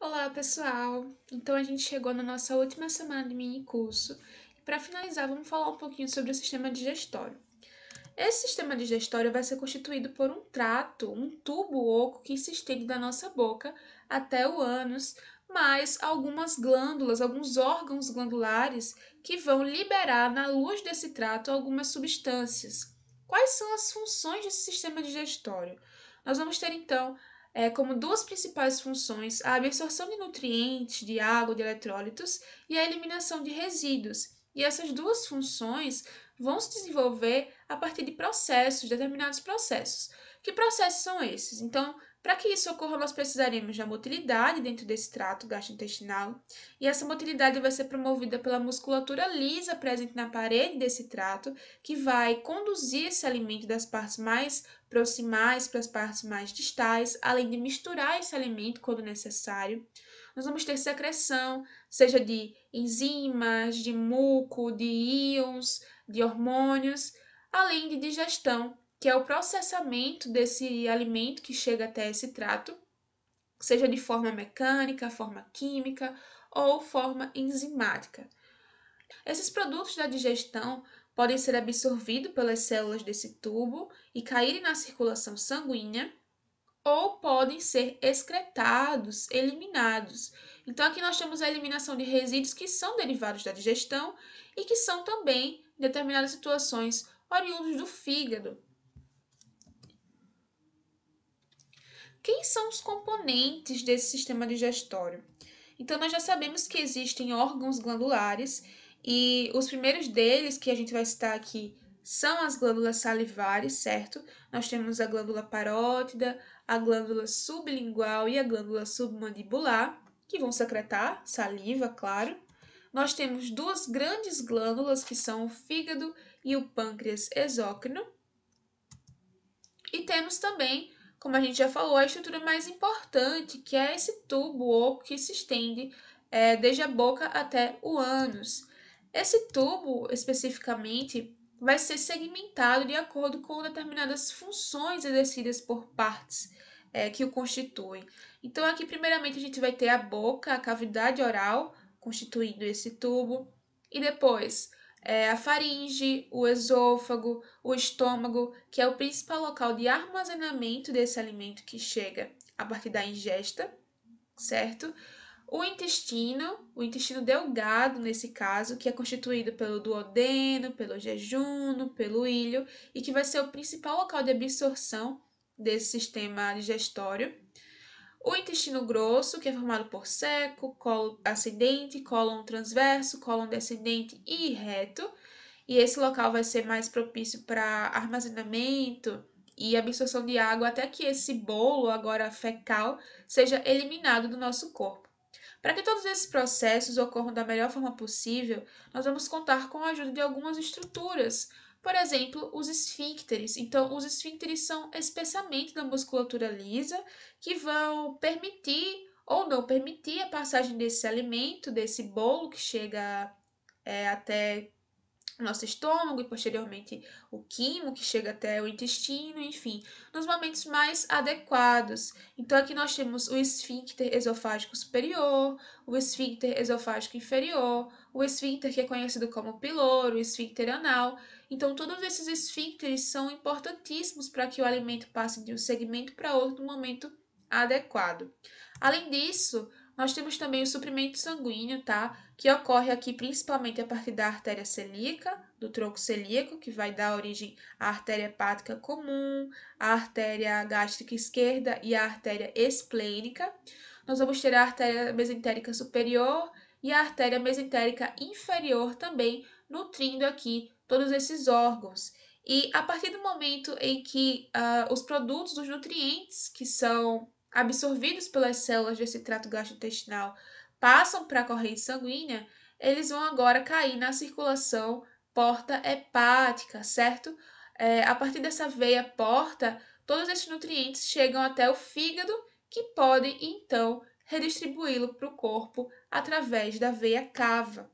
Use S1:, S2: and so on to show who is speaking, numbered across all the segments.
S1: Olá, pessoal! Então a gente chegou na nossa última semana de mini curso. E para finalizar, vamos falar um pouquinho sobre o sistema digestório. Esse sistema digestório vai ser constituído por um trato, um tubo oco que se estende da nossa boca até o ânus, mais algumas glândulas, alguns órgãos glandulares que vão liberar na luz desse trato algumas substâncias. Quais são as funções desse sistema digestório? Nós vamos ter então como duas principais funções a absorção de nutrientes, de água, de eletrólitos e a eliminação de resíduos. E essas duas funções vão se desenvolver a partir de processos, determinados processos. Que processos são esses? Então, para que isso ocorra, nós precisaremos da motilidade dentro desse trato gastrointestinal, e essa motilidade vai ser promovida pela musculatura lisa presente na parede desse trato, que vai conduzir esse alimento das partes mais proximais para as partes mais distais, além de misturar esse alimento quando necessário. Nós vamos ter secreção, seja de enzimas, de muco, de íons, de hormônios, além de digestão, que é o processamento desse alimento que chega até esse trato, seja de forma mecânica, forma química ou forma enzimática. Esses produtos da digestão podem ser absorvidos pelas células desse tubo e caírem na circulação sanguínea, ou podem ser excretados, eliminados. Então, aqui nós temos a eliminação de resíduos que são derivados da digestão e que são também, em determinadas situações, oriundos do fígado. Quem são os componentes desse sistema digestório? Então, nós já sabemos que existem órgãos glandulares e os primeiros deles que a gente vai citar aqui são as glândulas salivares, certo? Nós temos a glândula parótida, a glândula sublingual e a glândula submandibular, que vão secretar saliva, claro. Nós temos duas grandes glândulas, que são o fígado e o pâncreas exócrino. E temos também, como a gente já falou, a estrutura mais importante, que é esse tubo oco que se estende desde a boca até o ânus. Esse tubo, especificamente, vai ser segmentado de acordo com determinadas funções exercidas por partes que o constituem. Então, aqui, primeiramente, a gente vai ter a boca, a cavidade oral, constituindo esse tubo, e depois a faringe, o esôfago, o estômago, que é o principal local de armazenamento desse alimento que chega a partir da ingesta, certo? O intestino delgado, nesse caso, que é constituído pelo duodeno, pelo jejunum, pelo ilho, e que vai ser o principal local de absorção desse sistema digestório. O intestino grosso, que é formado por seco, colo ascendente, cólon transverso, cólon descendente e reto. E esse local vai ser mais propício para armazenamento e absorção de água até que esse bolo, agora fecal, seja eliminado do nosso corpo. Para que todos esses processos ocorram da melhor forma possível, nós vamos contar com a ajuda de algumas estruturas. Por exemplo, os esfíncteres. Então, os esfíncteres são espessamentos da musculatura lisa que vão permitir ou não permitir a passagem desse alimento, desse bolo que chega até nosso estômago e posteriormente o quimo, que chega até o intestino, enfim, nos momentos mais adequados. Então, aqui nós temos o esfíncter esofágico superior, o esfíncter esofágico inferior, o esfíncter que é conhecido como piloro, o esfíncter anal. Então, todos esses esfíncteres são importantíssimos para que o alimento passe de um segmento para outro no momento adequado. Além disso, nós temos também o suprimento sanguíneo, tá? Que ocorre aqui principalmente a partir da artéria celíaca, do tronco celíaco, que vai dar origem à artéria hepática comum, à artéria gástrica esquerda e à artéria esplênica. Nós vamos ter a artéria mesentérica superior e a artéria mesentérica inferior também, nutrindo aqui todos esses órgãos. E a partir do momento em que os produtos, os nutrientes que são absorvidos pelas células desse trato gastrointestinal passam para a corrente sanguínea, eles vão agora cair na circulação porta hepática, certo? A partir dessa veia porta, todos esses nutrientes chegam até o fígado, que podem então redistribuí-lo para o corpo através da veia cava.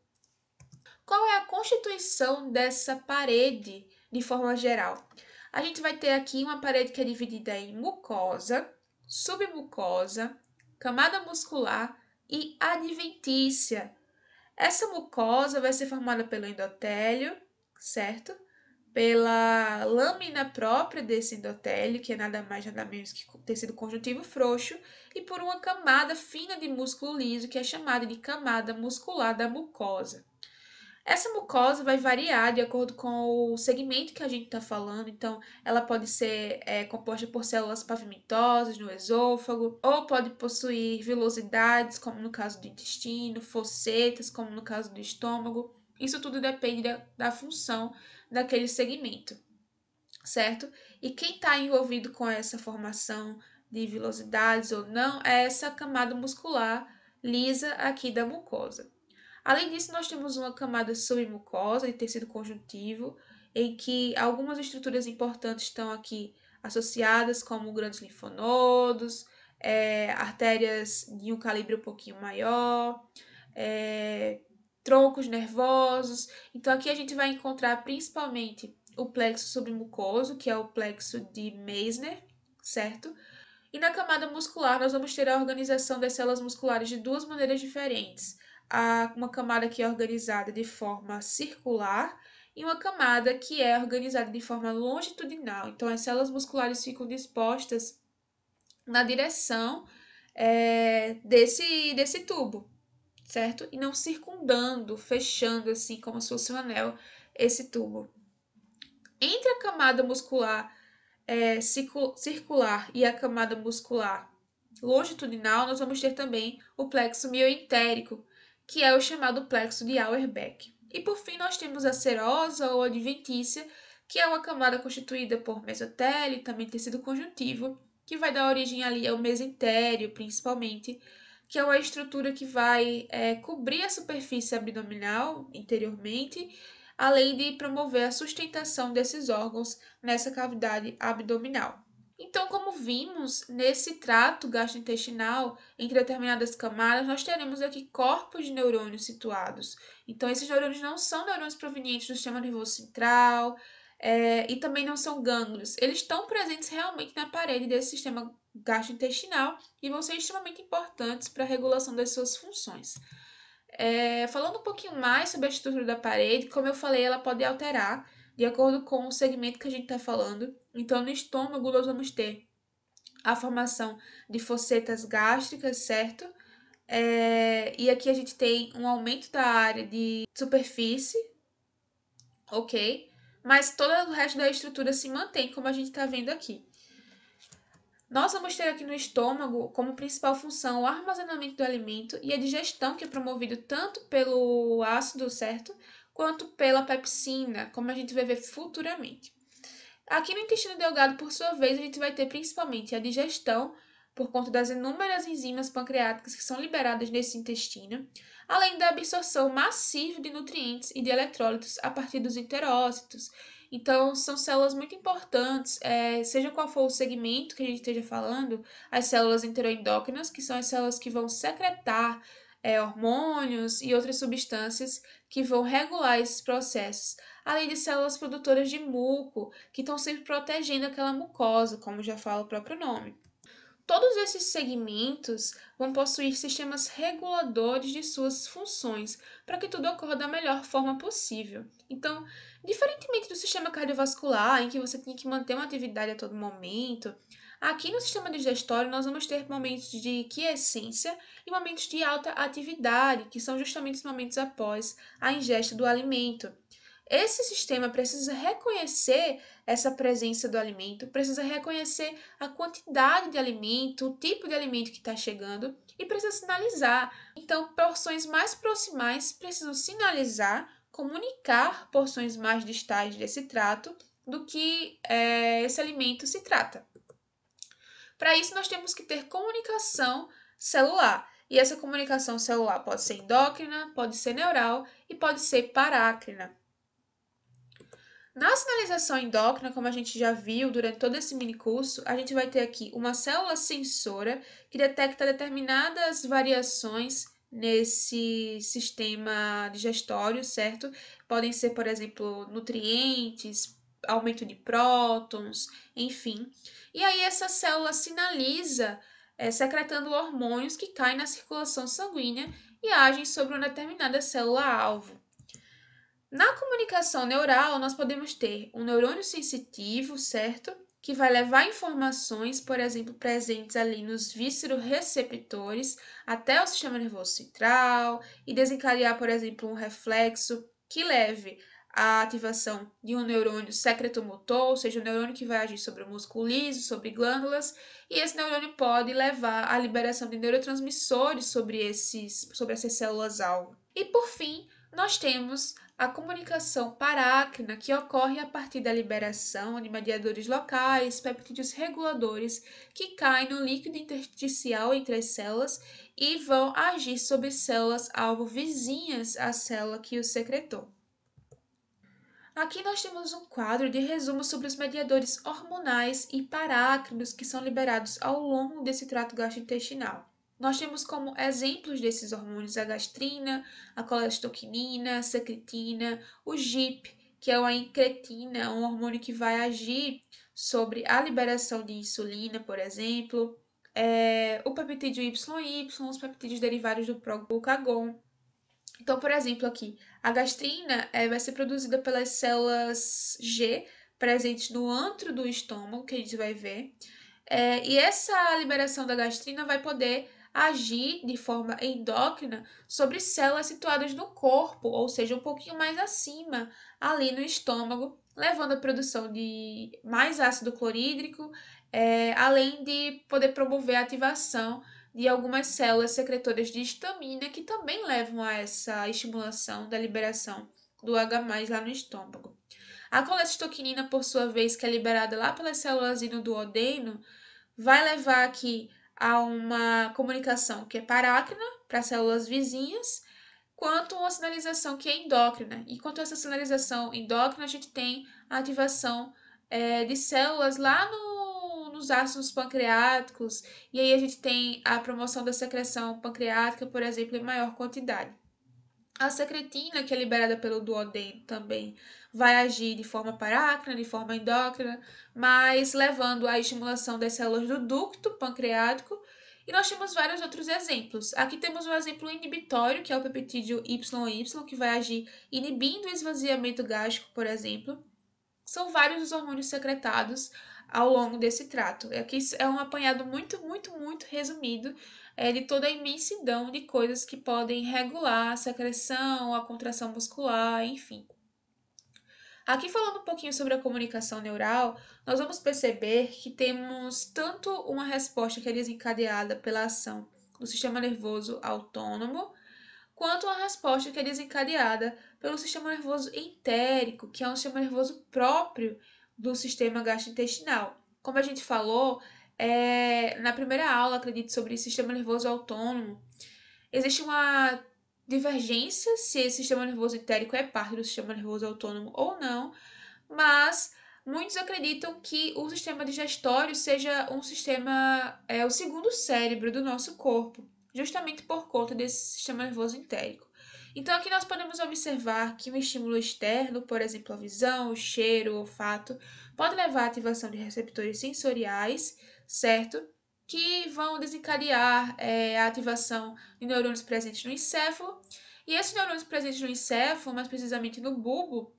S1: Qual é a constituição dessa parede de forma geral? A gente vai ter aqui uma parede que é dividida em mucosa, submucosa, camada muscular e adventícia. Essa mucosa vai ser formada pelo endotélio, certo? Pela lâmina própria desse endotélio, que é nada mais nada menos que tecido conjuntivo frouxo, e por uma camada fina de músculo liso, que é chamada de camada muscular da mucosa. Essa mucosa vai variar de acordo com o segmento que a gente está falando, então ela pode ser composta por células pavimentosas no esôfago, ou pode possuir vilosidades, como no caso do intestino, fossetas, como no caso do estômago. Isso tudo depende da função daquele segmento, certo? E quem está envolvido com essa formação de vilosidades ou não é essa camada muscular lisa aqui da mucosa. Além disso, nós temos uma camada submucosa de tecido conjuntivo, em que algumas estruturas importantes estão aqui associadas, como grandes linfonodos, artérias de um calibre um pouquinho maior, troncos nervosos. Então, aqui a gente vai encontrar principalmente o plexo submucoso, que é o plexo de Meissner, certo? E na camada muscular, nós vamos ter a organização das células musculares de duas maneiras diferentes. Há uma camada que é organizada de forma circular e uma camada que é organizada de forma longitudinal. Então, as células musculares ficam dispostas na direção desse tubo, certo? E não circundando, fechando assim, como se fosse um anel, esse tubo. Entre a camada muscular circular e a camada muscular longitudinal, nós vamos ter também o plexo mioentérico, que é o chamado plexo de Auerbach. E por fim, nós temos a serosa ou adventícia, que é uma camada constituída por mesotélio e também tecido conjuntivo, que vai dar origem ali ao mesentério, principalmente, que é uma estrutura que vai cobrir a superfície abdominal interiormente, além de promover a sustentação desses órgãos nessa cavidade abdominal. Então, como vimos, nesse trato gastrointestinal, entre determinadas camadas, nós teremos aqui corpos de neurônios situados. Então, esses neurônios não são neurônios provenientes do sistema nervoso central, e também não são gânglios. Eles estão presentes realmente na parede desse sistema gastrointestinal e vão ser extremamente importantes para a regulação das suas funções. Falando um pouquinho mais sobre a estrutura da parede, como eu falei, ela pode alterar de acordo com o segmento que a gente está falando. Então, no estômago, nós vamos ter a formação de fossetas gástricas, certo? E aqui a gente tem um aumento da área de superfície, ok? Mas todo o resto da estrutura se mantém, como a gente está vendo aqui. Nós vamos ter aqui no estômago como principal função o armazenamento do alimento e a digestão, que é promovido tanto pelo ácido, certo? Quanto pela pepsina, como a gente vai ver futuramente. Aqui no intestino delgado, por sua vez, a gente vai ter principalmente a digestão, por conta das inúmeras enzimas pancreáticas que são liberadas nesse intestino, além da absorção massiva de nutrientes e de eletrólitos a partir dos enterócitos. Então, são células muito importantes, seja qual for o segmento que a gente esteja falando, as células enteroendócrinas, que são as células que vão secretar hormônios e outras substâncias que vão regular esses processos, além de células produtoras de muco, que estão sempre protegendo aquela mucosa, como já fala o próprio nome. Todos esses segmentos vão possuir sistemas reguladores de suas funções para que tudo ocorra da melhor forma possível. Então, diferentemente do sistema cardiovascular, em que você tem que manter uma atividade a todo momento, aqui no sistema digestório nós vamos ter momentos de quiescência e momentos de alta atividade, que são justamente os momentos após a ingesta do alimento. Esse sistema precisa reconhecer essa presença do alimento, precisa reconhecer a quantidade de alimento, o tipo de alimento que está chegando e precisa sinalizar. Então, porções mais proximais precisam sinalizar, comunicar porções mais distais desse trato do que esse alimento se trata. Para isso, nós temos que ter comunicação celular. E essa comunicação celular pode ser endócrina, pode ser neural e pode ser parácrina. Na sinalização endócrina, como a gente já viu durante todo esse minicurso, a gente vai ter aqui uma célula sensora que detecta determinadas variações nesse sistema digestório, certo? Podem ser, por exemplo, nutrientes, aumento de prótons, enfim. E aí essa célula sinaliza secretando hormônios que caem na circulação sanguínea e agem sobre uma determinada célula-alvo. Na comunicação neural, nós podemos ter um neurônio sensitivo, certo? Que vai levar informações, por exemplo, presentes ali nos vísceroreceptores até o sistema nervoso central e desencadear, por exemplo, um reflexo que leve à ativação de um neurônio secretomotor, ou seja, um neurônio que vai agir sobre o músculo liso, sobre glândulas, e esse neurônio pode levar à liberação de neurotransmissores sobre essas células-alvo. E por fim, nós temos a comunicação parácrina, que ocorre a partir da liberação de mediadores locais, peptídeos reguladores, que caem no líquido intersticial entre as células e vão agir sobre células-alvo vizinhas à célula que os secretou. Aqui nós temos um quadro de resumo sobre os mediadores hormonais e parácrinos que são liberados ao longo desse trato gastrointestinal. Nós temos como exemplos desses hormônios a gastrina, a colesteoquinina, a secretina, o GIP, que é a incretina, um hormônio que vai agir sobre a liberação de insulina, por exemplo, o peptídeo YY, os peptídeos derivados do proglucagon. Então, por exemplo, aqui, a gastrina vai ser produzida pelas células G presentes no antro do estômago, que a gente vai ver. E essa liberação da gastrina vai poder agir de forma endócrina sobre células situadas no corpo, ou seja, um pouquinho mais acima, ali no estômago, levando à produção de mais ácido clorídrico, além de poder promover a ativação de algumas células secretoras de histamina que também levam a essa estimulação da liberação do H+ lá no estômago. A colestestoquinina, por sua vez, que é liberada lá pelas células no duodeno, vai levar aqui a uma comunicação que é parácrina para células vizinhas, quanto uma sinalização que é endócrina. E quanto a essa sinalização endócrina, a gente tem a ativação de células lá nos ácidos pancreáticos, e aí a gente tem a promoção da secreção pancreática, por exemplo, em maior quantidade. A secretina, que é liberada pelo duodeno também, vai agir de forma parácrina, de forma endócrina, mas levando à estimulação das células do ducto pancreático. E nós temos vários outros exemplos. Aqui temos um exemplo inibitório, que é o peptídeo YY, que vai agir inibindo o esvaziamento gástrico, por exemplo. São vários os hormônios secretados ao longo desse trato. Aqui é um apanhado muito, muito, muito resumido de toda a imensidão de coisas que podem regular a secreção, a contração muscular, enfim. Aqui falando um pouquinho sobre a comunicação neural, nós vamos perceber que temos tanto uma resposta que é desencadeada pela ação do sistema nervoso autônomo, quanto uma resposta que é desencadeada pelo sistema nervoso entérico, que é um sistema nervoso próprio do sistema gastrointestinal. Como a gente falou na primeira aula, acredito, sobre sistema nervoso autônomo, existe uma divergência se esse sistema nervoso entérico é parte do sistema nervoso autônomo ou não, mas muitos acreditam que o sistema digestório seja um sistema, o segundo cérebro do nosso corpo, justamente por conta desse sistema nervoso entérico. Então, aqui nós podemos observar que um estímulo externo, por exemplo, a visão, o cheiro, o olfato, pode levar à ativação de receptores sensoriais, certo? Que vão desencadear a ativação de neurônios presentes no encéfalo. E esses neurônios presentes no encéfalo, mais precisamente no bulbo,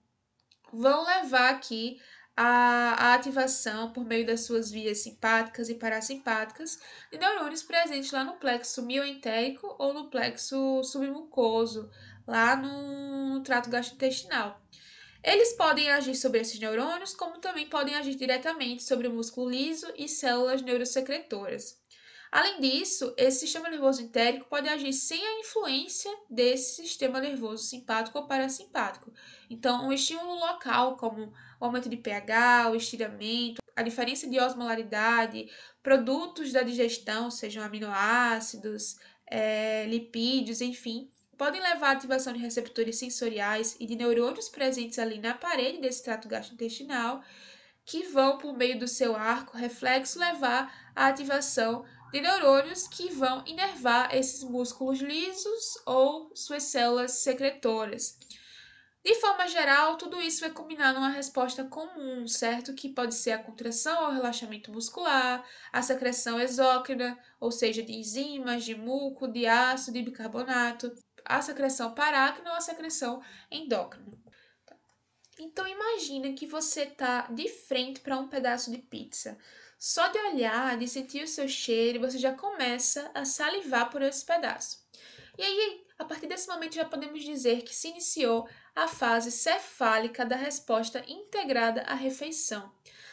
S1: vão levar aqui a ativação por meio das suas vias simpáticas e parasimpáticas de neurônios presentes lá no plexo mioentérico ou no plexo submucoso, lá no trato gastrointestinal. Eles podem agir sobre esses neurônios, como também podem agir diretamente sobre o músculo liso e células neurosecretoras. Além disso, esse sistema nervoso entérico pode agir sem a influência desse sistema nervoso simpático ou parasimpático. Então, um estímulo local, como o aumento de pH, o estiramento, a diferença de osmolaridade, produtos da digestão, sejam aminoácidos, lipídios, enfim, podem levar à ativação de receptores sensoriais e de neurônios presentes ali na parede desse trato gastrointestinal, que vão, por meio do seu arco reflexo, levar à ativação de neurônios que vão inervar esses músculos lisos ou suas células secretoras. De forma geral, tudo isso vai combinar numa resposta comum, certo? Que pode ser a contração ou relaxamento muscular, a secreção exócrina, ou seja, de enzimas, de muco, de ácido, de bicarbonato, a secreção parácrina ou a secreção endócrina. Então imagina que você tá de frente para um pedaço de pizza. Só de olhar, de sentir o seu cheiro, você já começa a salivar por esse pedaço. E aí, a partir desse momento, já podemos dizer que se iniciou a fase cefálica da resposta integrada à refeição.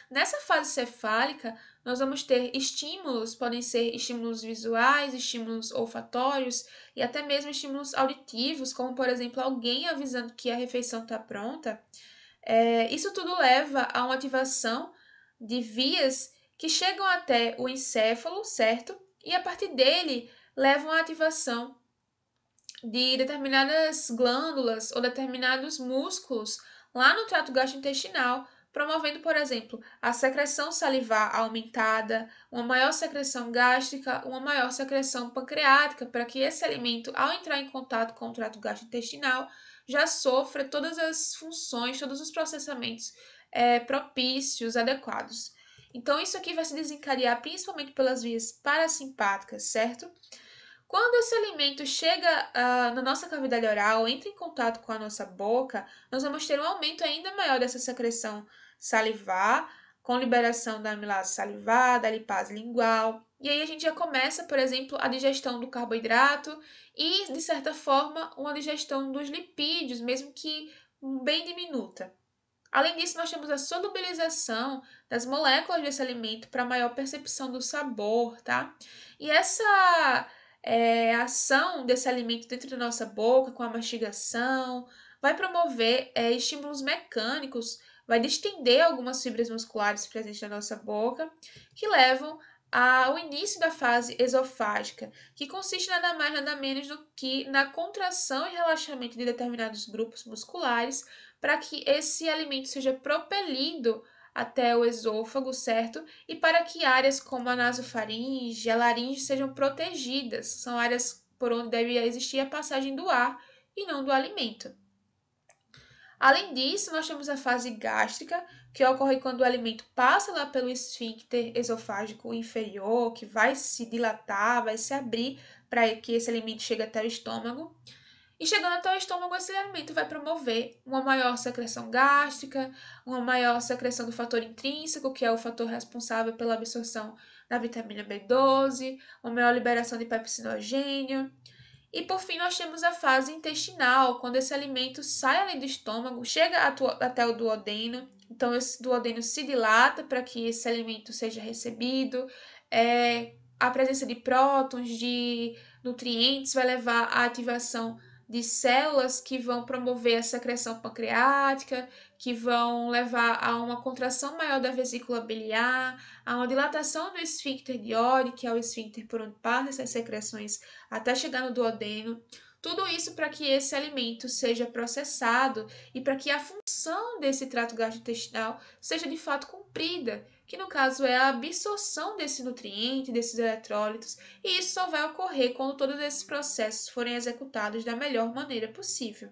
S1: Nessa fase cefálica, nós vamos ter estímulos, podem ser estímulos visuais, estímulos olfatórios e até mesmo estímulos auditivos, como por exemplo alguém avisando que a refeição está pronta. Isso tudo leva a uma ativação de vias que chegam até o encéfalo, certo? E a partir dele levam à ativação de determinadas glândulas ou determinados músculos lá no trato gastrointestinal, promovendo, por exemplo, a secreção salivar aumentada, uma maior secreção gástrica, uma maior secreção pancreática, para que esse alimento, ao entrar em contato com o trato gastrointestinal, já sofra todas as funções, todos os processamentos propícios, adequados. Então, isso aqui vai se desencadear principalmente pelas vias parasimpáticas, certo? Quando esse alimento chega na nossa cavidade oral, entra em contato com a nossa boca, nós vamos ter um aumento ainda maior dessa secreção salivar, com liberação da amilase salivar, da lipase lingual. E aí a gente já começa, por exemplo, a digestão do carboidrato e, de certa forma, uma digestão dos lipídios, mesmo que bem diminuta. Além disso, nós temos a solubilização das moléculas desse alimento para maior percepção do sabor, tá? E essa ação desse alimento dentro da nossa boca, com a mastigação, vai promover estímulos mecânicos, vai distender algumas fibras musculares presentes na nossa boca, que levam ao início da fase esofágica, que consiste nada mais nada menos do que na contração e relaxamento de determinados grupos musculares para que esse alimento seja propelido até o esôfago, certo? E para que áreas como a nasofaringe, a laringe sejam protegidas. São áreas por onde deve existir a passagem do ar e não do alimento. Além disso, nós temos a fase gástrica, que ocorre quando o alimento passa lá pelo esfíncter esofágico inferior, que vai se dilatar, vai se abrir para que esse alimento chegue até o estômago. E chegando até o estômago, esse alimento vai promover uma maior secreção gástrica, uma maior secreção do fator intrínseco, que é o fator responsável pela absorção da vitamina B12, uma maior liberação de pepsinogênio. E por fim, nós temos a fase intestinal, quando esse alimento sai ali do estômago, chega até o duodeno, então esse duodeno se dilata para que esse alimento seja recebido. A presença de prótons, de nutrientes, vai levar à ativação de células que vão promover a secreção pancreática, que vão levar a uma contração maior da vesícula biliar, a uma dilatação do esfíncter de Oddi, que é o esfíncter por onde passam essas secreções até chegar no duodeno. Tudo isso para que esse alimento seja processado e para que a função desse trato gastrointestinal seja de fato cumprida, que no caso é a absorção desse nutriente, desses eletrólitos, e isso só vai ocorrer quando todos esses processos forem executados da melhor maneira possível.